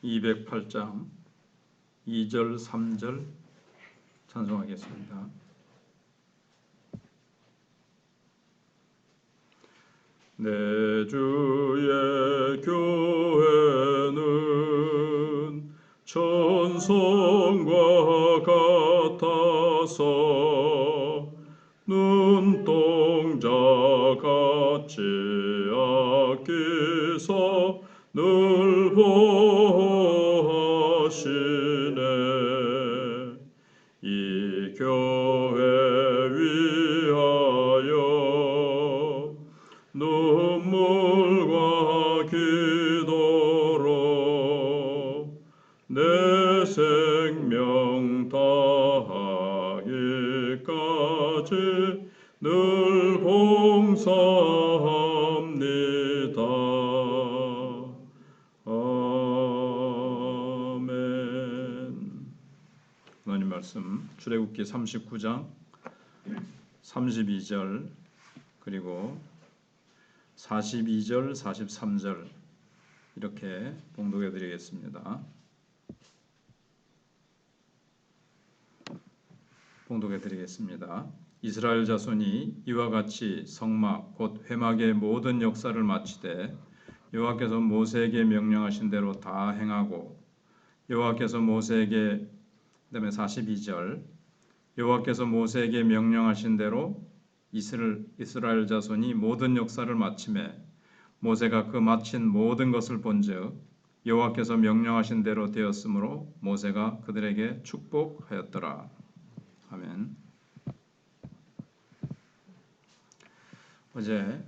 208장 2절 3절 찬송하겠습니다. 내 주의 교회는 천성과 같아서 눈동자같이 아끼사 늘 보호하시네. 이 교회 위하여 눈물과 기도로 내 생명 다하기까지 늘 봉사합니다. 아멘. 하나님 말씀 출애굽기 39장 32절 그리고 42절 43절 이렇게 봉독해 드리겠습니다. 봉독해 드리겠습니다. 이스라엘 자손이 이와 같이 성막 곧 회막의 모든 역사를 마치되 여호와께서 모세에게 명령하신 대로 다 행하고 여호와께서 모세에게 그다음에 42절 여호와께서 모세에게 명령하신 대로 이스라엘 자손이 모든 역사를 마치매 모세가 그 마친 모든 것을 본즉 여호와께서 명령하신 대로 되었으므로 모세가 그들에게 축복하였더라. 아멘. 어제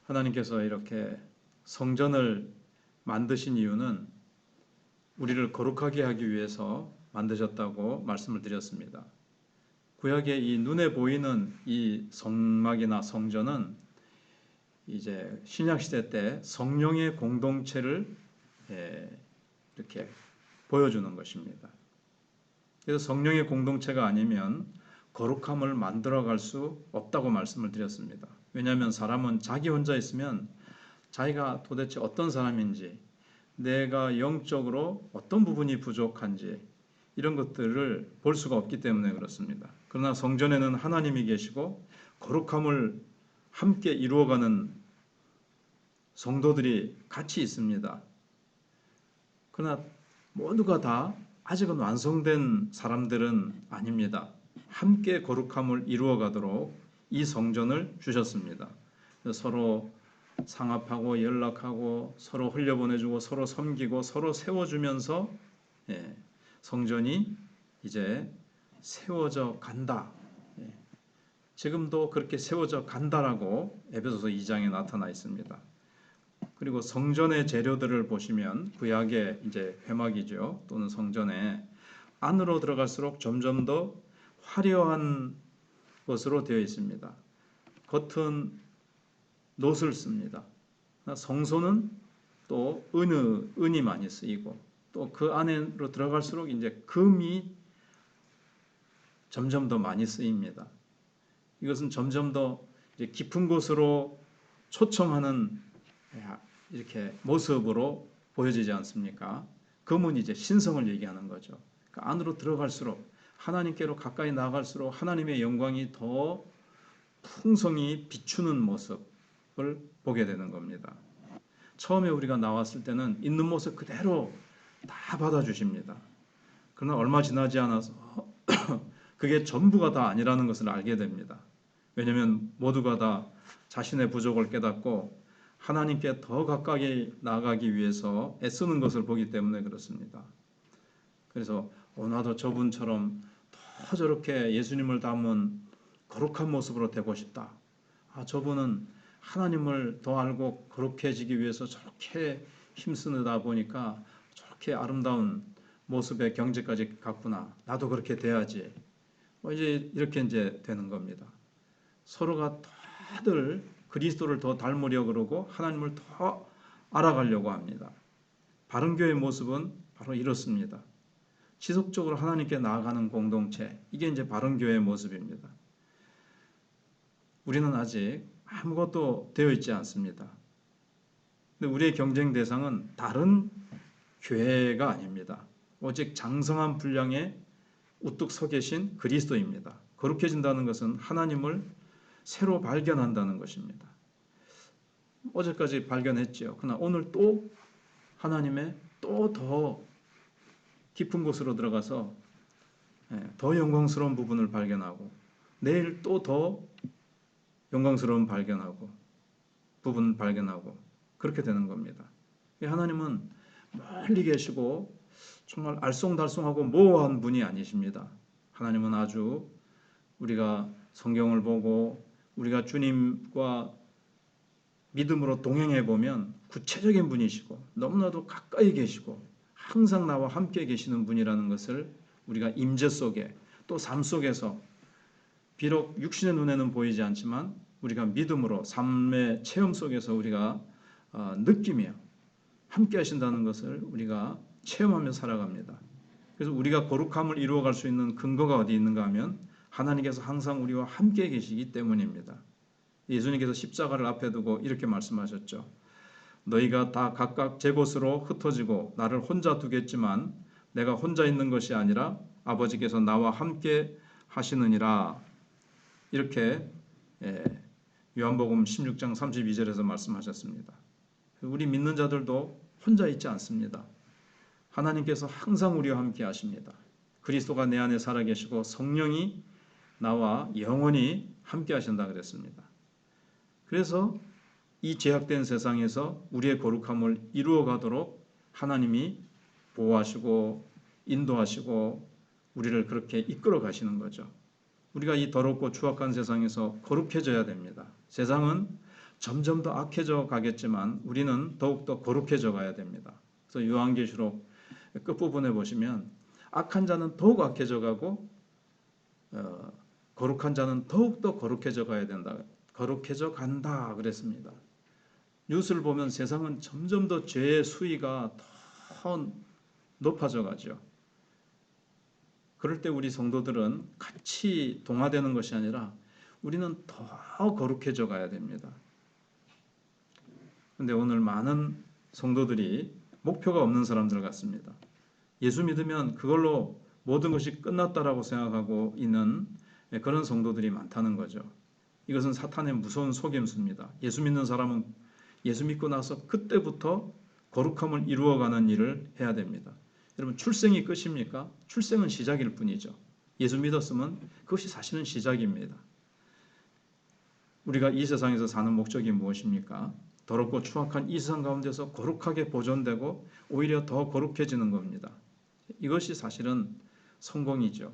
하나님께서 이렇게 성전을 만드신 이유는 우리를 거룩하게 하기 위해서 만드셨다고 말씀을 드렸습니다. 구약의 이 눈에 보이는 이 성막이나 성전은 이제 신약 시대 때 성령의 공동체를 이렇게 보여주는 것입니다. 그래서 성령의 공동체가 아니면 거룩함을 만들어갈 수 없다고 말씀을 드렸습니다. 왜냐하면 사람은 자기 혼자 있으면 자기가 도대체 어떤 사람인지 내가 영적으로 어떤 부분이 부족한지 이런 것들을 볼 수가 없기 때문에 그렇습니다. 그러나 성전에는 하나님이 계시고 거룩함을 함께 이루어가는 성도들이 같이 있습니다. 그러나 모두가 다 아직은 완성된 사람들은 아닙니다. 함께 거룩함을 이루어가도록 이 성전을 주셨습니다. 서로 상합하고 연락하고 서로 흘려보내주고 서로 섬기고 서로 세워주면서 성전이 이제 세워져 간다. 지금도 그렇게 세워져 간다라고 에베소서 2장에 나타나 있습니다. 그리고 성전의 재료들을 보시면 구약의 이제 회막이죠. 또는 성전에 안으로 들어갈수록 점점 더 화려한 것으로 되어 있습니다. 겉은 놋을 씁니다. 성소는 또 은이 많이 쓰이고 또 그 안으로 들어갈수록 이제 금이 점점 더 많이 쓰입니다. 이것은 점점 더 이제 깊은 곳으로 초청하는 이렇게 모습으로 보여지지 않습니까? 금은 이제 신성을 얘기하는 거죠. 그러니까 안으로 들어갈수록 하나님께로 가까이 나아갈수록 하나님의 영광이 더 풍성히 비추는 모습을 보게 되는 겁니다. 처음에 우리가 나왔을 때는 있는 모습 그대로 다 받아주십니다. 그러나 얼마 지나지 않아서 그게 전부가 다 아니라는 것을 알게 됩니다. 왜냐하면 모두가 다 자신의 부족을 깨닫고 하나님께 더 가까이 나아가기 위해서 애쓰는 것을 보기 때문에 그렇습니다. 그래서 나도 저분처럼 더 저렇게 예수님을 닮은 거룩한 모습으로 되고 싶다. 저분은 하나님을 더 알고 거룩해지기 위해서 저렇게 힘쓰다 보니까 저렇게 아름다운 모습의 경지까지 갔구나. 나도 그렇게 돼야지. 이제 이렇게 이제 되는 겁니다. 서로가 다들 그리스도를 더 닮으려고 그러고 하나님을 더 알아가려고 합니다. 바른 교회의 모습은 바로 이렇습니다. 지속적으로 하나님께 나아가는 공동체, 이게 이제 바른 교회의 모습입니다. 우리는 아직 아무것도 되어 있지 않습니다. 근데 우리의 경쟁 대상은 다른 교회가 아닙니다. 오직 장성한 분량에 우뚝 서 계신 그리스도입니다. 거룩해진다는 것은 하나님을 새로 발견한다는 것입니다. 어제까지 발견했죠. 그러나 오늘 또 하나님의 또 더 깊은 곳으로 들어가서 더 영광스러운 부분을 발견하고 내일 또 더 영광스러운 부분을 발견하고 그렇게 되는 겁니다. 하나님은 멀리 계시고 정말 알쏭달쏭하고 모호한 분이 아니십니다. 하나님은 아주 우리가 성경을 보고 우리가 주님과 믿음으로 동행해 보면 구체적인 분이시고 너무나도 가까이 계시고 항상 나와 함께 계시는 분이라는 것을 우리가 임재 속에 또 삶 속에서 비록 육신의 눈에는 보이지 않지만 우리가 믿음으로 삶의 체험 속에서 우리가 느끼며 함께 하신다는 것을 우리가 체험하며 살아갑니다. 그래서 우리가 거룩함을 이루어갈 수 있는 근거가 어디 있는가 하면 하나님께서 항상 우리와 함께 계시기 때문입니다. 예수님께서 십자가를 앞에 두고 이렇게 말씀하셨죠. 너희가 다 각각 제 곳으로 흩어지고 나를 혼자 두겠지만 내가 혼자 있는 것이 아니라 아버지께서 나와 함께 하시느니라. 이렇게 요한복음 16장 32절에서 말씀하셨습니다. 우리 믿는 자들도 혼자 있지 않습니다. 하나님께서 항상 우리와 함께 하십니다. 그리스도가 내 안에 살아계시고 성령이 나와 영원히 함께 하신다 그랬습니다. 그래서 이 죄악된 세상에서 우리의 거룩함을 이루어가도록 하나님이 보호하시고 인도하시고 우리를 그렇게 이끌어 가시는 거죠. 우리가 이 더럽고 추악한 세상에서 거룩해져야 됩니다. 세상은 점점 더 악해져 가겠지만 우리는 더욱더 거룩해져 가야 됩니다. 그래서 요한계시록 끝부분에 보시면 악한 자는 더욱 악해져 가고 거룩한 자는 더욱더 거룩해져 가야 된다. 거룩해져 간다 그랬습니다. 뉴스를 보면 세상은 점점 더 죄의 수위가 더 높아져 가죠. 그럴 때 우리 성도들은 같이 동화되는 것이 아니라 우리는 더 거룩해져 가야 됩니다. 그런데 오늘 많은 성도들이 목표가 없는 사람들 같습니다. 예수 믿으면 그걸로 모든 것이 끝났다라고 생각하고 있는 그런 성도들이 많다는 거죠. 이것은 사탄의 무서운 속임수입니다. 예수 믿는 사람은 예수 믿고 나서 그때부터 거룩함을 이루어가는 일을 해야 됩니다. 여러분 출생이 끝입니까? 출생은 시작일 뿐이죠. 예수 믿었으면 그것이 사실은 시작입니다. 우리가 이 세상에서 사는 목적이 무엇입니까? 더럽고 추악한 이 세상 가운데서 거룩하게 보존되고 오히려 더 거룩해지는 겁니다. 이것이 사실은 성공이죠.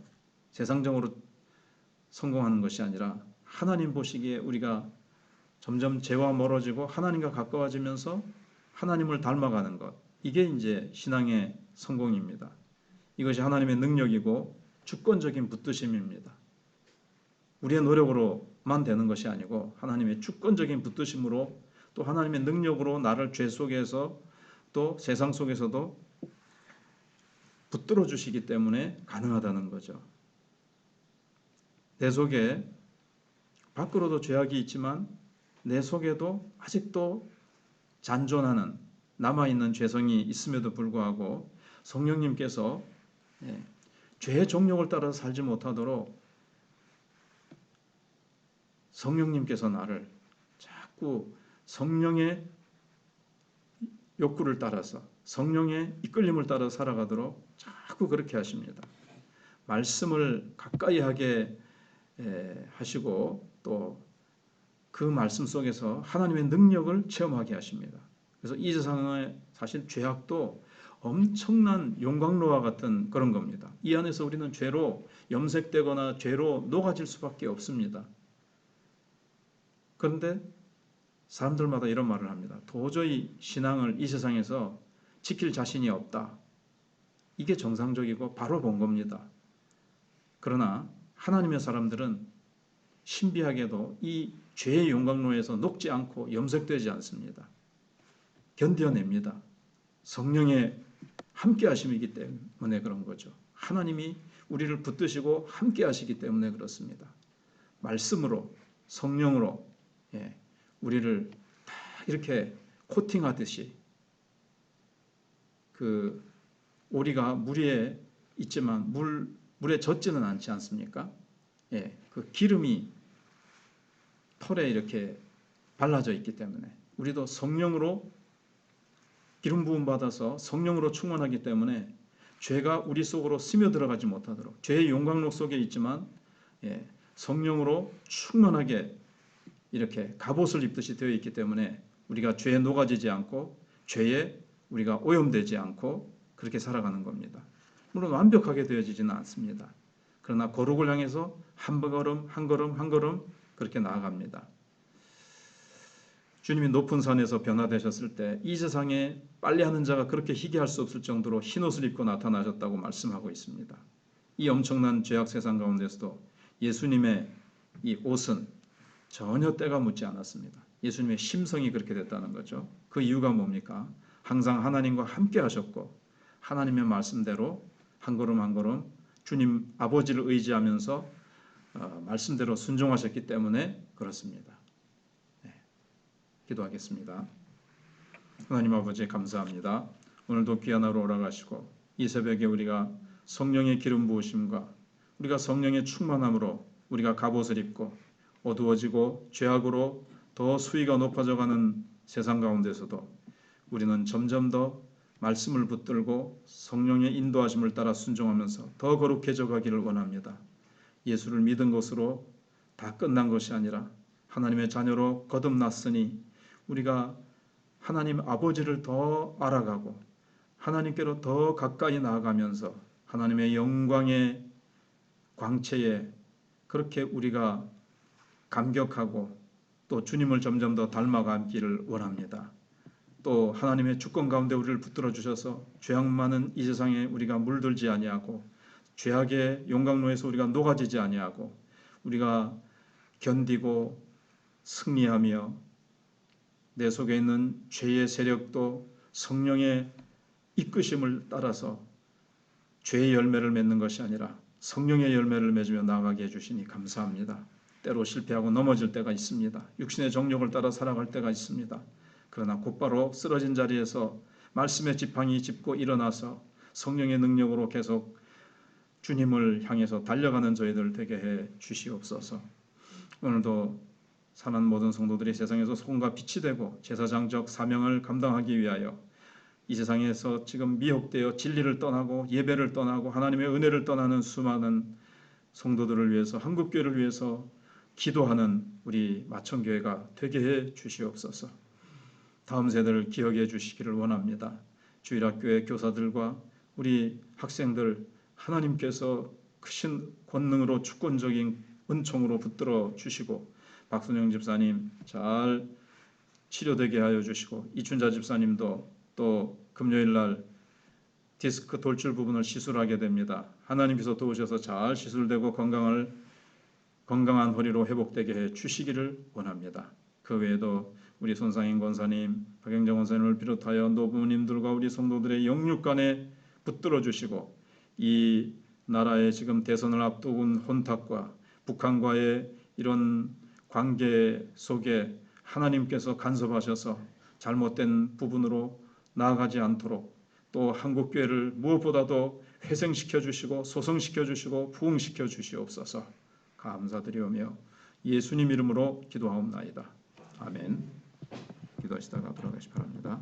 세상적으로 성공하는 것이 아니라 하나님 보시기에 우리가 점점 죄와 멀어지고 하나님과 가까워지면서 하나님을 닮아가는 것. 이게 이제 신앙의 성공입니다. 이것이 하나님의 능력이고 주권적인 붙드심입니다. 우리의 노력으로만 되는 것이 아니고 하나님의 주권적인 붙드심으로 또 하나님의 능력으로 나를 죄 속에서 또 세상 속에서도 붙들어 주시기 때문에 가능하다는 거죠. 내 속에 밖으로도 죄악이 있지만 내 속에도 아직도 잔존하는 남아있는 죄성이 있음에도 불구하고 성령님께서 죄의 종력을 따라 살지 못하도록 성령님께서 나를 자꾸 성령의 욕구를 따라서 성령의 이끌림을 따라 살아가도록 자꾸 그렇게 하십니다. 말씀을 가까이 하게 하시고 또 그 말씀 속에서 하나님의 능력을 체험하게 하십니다. 그래서 이 세상의 사실 죄악도 엄청난 용광로와 같은 그런 겁니다. 이 안에서 우리는 죄로 염색되거나 죄로 녹아질 수밖에 없습니다. 그런데 사람들마다 이런 말을 합니다. 도저히 신앙을 이 세상에서 지킬 자신이 없다. 이게 정상적이고 바로 본 겁니다. 그러나 하나님의 사람들은 신비하게도 이 죄의 용광로에서 녹지 않고 염색되지 않습니다. 견뎌냅니다. 성령의 함께 하심이기 때문에 그런 거죠. 하나님이 우리를 붙드시고 함께 하시기 때문에 그렇습니다. 말씀으로 성령으로 우리를 다 이렇게 코팅하듯이 그 오리가 물 위에 있지만 물에 젖지는 않지 않습니까? 예, 그 기름이 털에 이렇게 발라져 있기 때문에 우리도 성령으로 기름 부음 받아서 성령으로 충만하기 때문에 죄가 우리 속으로 스며들어가지 못하도록 죄의 용광로 속에 있지만 예, 성령으로 충만하게 이렇게 갑옷을 입듯이 되어 있기 때문에 우리가 죄에 녹아지지 않고 죄에 우리가 오염되지 않고 그렇게 살아가는 겁니다. 물론 완벽하게 되어지지는 않습니다. 그러나 거룩을 향해서 한 걸음 한 걸음 한 걸음 그렇게 나아갑니다. 주님이 높은 산에서 변화되셨을 때 이 세상에 빨래하는 자가 그렇게 희귀할 수 없을 정도로 흰옷을 입고 나타나셨다고 말씀하고 있습니다. 이 엄청난 죄악 세상 가운데서도 예수님의 이 옷은 전혀 때가 묻지 않았습니다. 예수님의 심성이 그렇게 됐다는 거죠. 그 이유가 뭡니까? 항상 하나님과 함께 하셨고 하나님의 말씀대로 한 걸음 한 걸음 주님 아버지를 의지하면서 말씀대로 순종하셨기 때문에 그렇습니다. 네, 기도하겠습니다. 하나님 아버지 감사합니다. 오늘도 귀한 하루 오라가시고 이 새벽에 우리가 성령의 기름 부으심과 우리가 성령의 충만함으로 우리가 갑옷을 입고 어두워지고 죄악으로 더 수위가 높아져가는 세상 가운데서도 우리는 점점 더 말씀을 붙들고 성령의 인도하심을 따라 순종하면서 더 거룩해져 가기를 원합니다. 예수를 믿은 것으로 다 끝난 것이 아니라 하나님의 자녀로 거듭났으니 우리가 하나님 아버지를 더 알아가고 하나님께로 더 가까이 나아가면서 하나님의 영광의 광채에 그렇게 우리가 감격하고 또 주님을 점점 더 닮아가기를 원합니다. 또 하나님의 주권 가운데 우리를 붙들어 주셔서 죄악 많은 이 세상에 우리가 물들지 아니하고 죄악의 용광로에서 우리가 녹아지지 아니하고 우리가 견디고 승리하며 내 속에 있는 죄의 세력도 성령의 이끄심을 따라서 죄의 열매를 맺는 것이 아니라 성령의 열매를 맺으며 나아가게 해주시니 감사합니다. 때로 실패하고 넘어질 때가 있습니다. 육신의 정욕을 따라 살아갈 때가 있습니다. 그러나 곧바로 쓰러진 자리에서 말씀의 지팡이 짚고 일어나서 성령의 능력으로 계속 주님을 향해서 달려가는 저희들 되게 해 주시옵소서. 오늘도 사는 모든 성도들이 세상에서 소금과 빛이 되고 제사장적 사명을 감당하기 위하여 이 세상에서 지금 미혹되어 진리를 떠나고 예배를 떠나고 하나님의 은혜를 떠나는 수많은 성도들을 위해서 한국교회를 위해서 기도하는 우리 마천교회가 되게 해 주시옵소서. 다음 세대를 기억해 주시기를 원합니다. 주일학교의 교사들과 우리 학생들 하나님께서 크신 권능으로 주권적인 은총으로 붙들어 주시고 박순영 집사님 잘 치료되게 하여 주시고 이춘자 집사님도 또 금요일날 디스크 돌출 부분을 시술하게 됩니다. 하나님께서 도우셔서 잘 시술되고 건강한 허리로 회복되게 해 주시기를 원합니다. 그 외에도 우리 손상인 권사님, 박영정 권사님을 비롯하여 노부모님들과 우리 성도들의 영육간에 붙들어 주시고 이 나라의 지금 대선을 앞둔 혼탁과 북한과의 이런 관계 속에 하나님께서 간섭하셔서 잘못된 부분으로 나아가지 않도록 또 한국교회를 무엇보다도 회생시켜 주시고 소성시켜 주시고 부흥시켜 주시옵소서. 감사드리오며 예수님 이름으로 기도하옵나이다. 아멘. 기도하시다가 돌아가시 바랍니다.